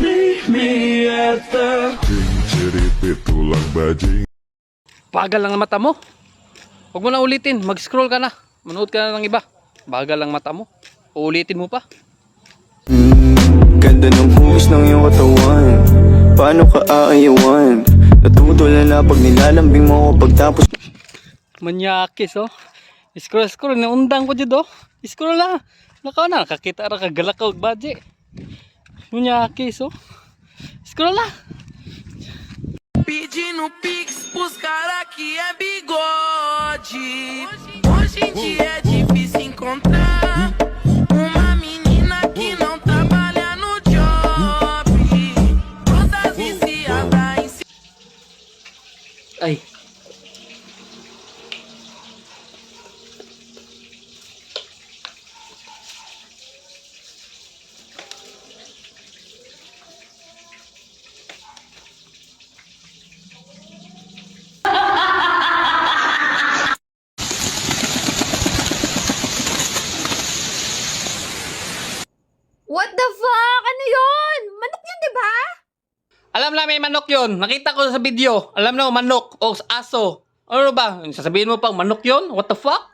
Meet me at the Ceripit tulang bajing. Bagal lang ang mata mo. Huwag mo na ulitin. Mag-scroll ka na. Manood ka na ng iba. Bagal lang mata mo. Uulitin mo pa. Ganda ng hugis ng iyong katawan. Paano ka aayawan? Natutula na pag nilalambing mo ako pagtapos. Manyakis oh. Scroll na undang ko dyan oh. Scroll na. Nakaw na. Kakita ra kagalak ka og budget. Manyakis oh. Scroll na. Pedindo pix pros cara que é bigode. Hoje em dia é difícil encontrar uma menina que não trabalha no job. Todas viciadas em Ay. What the fuck? Ano yun? Manok yun, di ba? Alam na may manok yun. Nakita ko sa video. Alam na manok o aso. Ano ba? Sasabihin mo pang manok yun? What the fuck?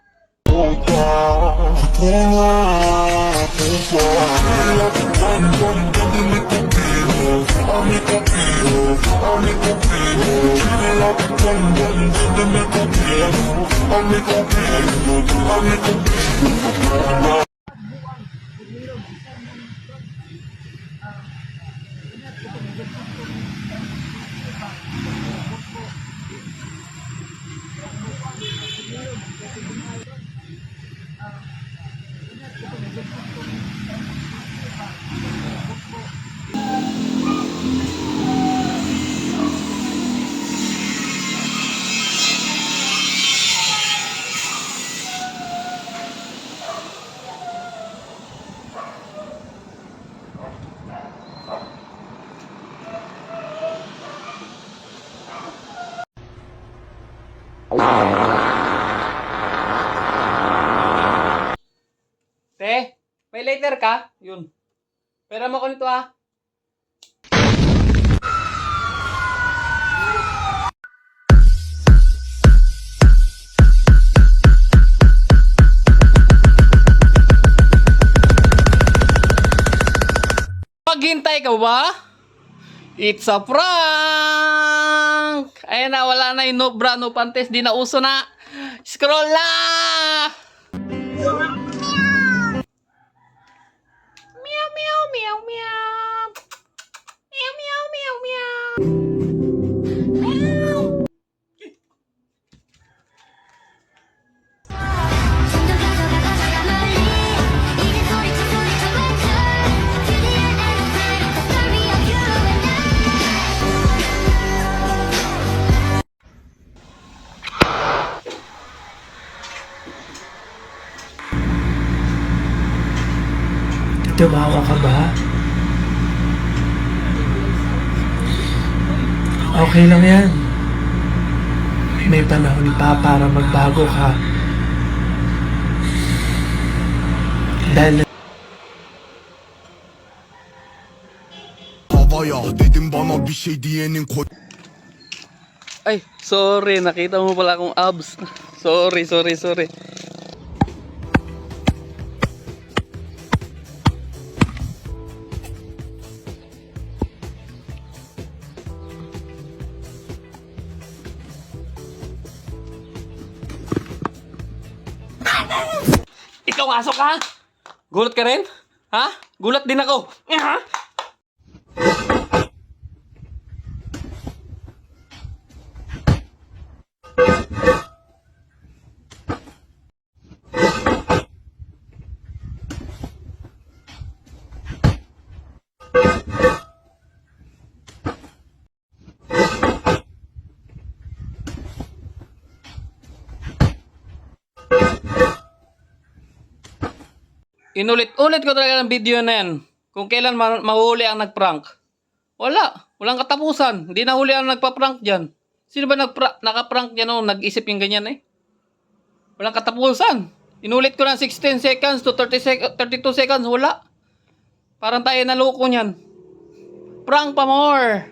Te, may lighter ka? Yun. Pera mo ko nito ah. Maghintay ka ba? It's a prank! Ayan na, wala na yung no bra, no panties. Di na uso na. Scroll na! Meow, meow, meow, meow. Meow, meow, meow, meow. Tumawa ka ba? Okay lang yan. May panahon pa para magbago ka. Dahil Havaya dedim bana bir şey diyenin ko. Ay, sorry. Nakita mo pala akong abs. Sorry. Ikaw aso ka? Gulat ka rin? Ha? Gulat din ako. Ha? Inulit-ulit ko talaga ng video na yan. Kung kailan mahuli ang nagprank. Walang katapusan. Hindi nahuli ang nagpa-prank dyan. Sino ba naka-prank dyan o nag-isip yung ganyan eh? Walang katapusan. Inulit ko ng 16 seconds to 32 seconds. Wala. Parang tayo naloko niyan. Prank pa more!